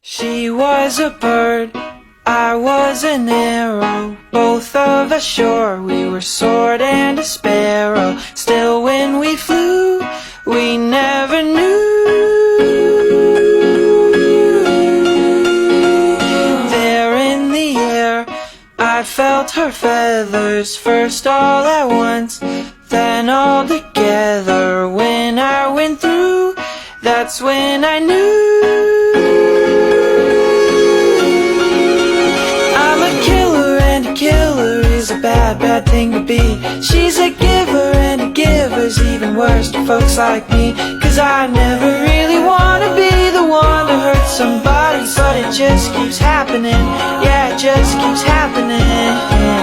She was a bird, I was an arrow. Both of us sure we were sword and a sparrow. Still when we flew, we never knew. There in the air, I felt her feathers, first all at once, then all together. When I went through, that's when I knew. I'm a killer, and a killer is a bad, bad thing to be. She's a giver, and a giver's even worse to folks like me. Cause I never really wanna be the one to hurt somebody, but it just keeps happening. Yeah, it just keeps happening.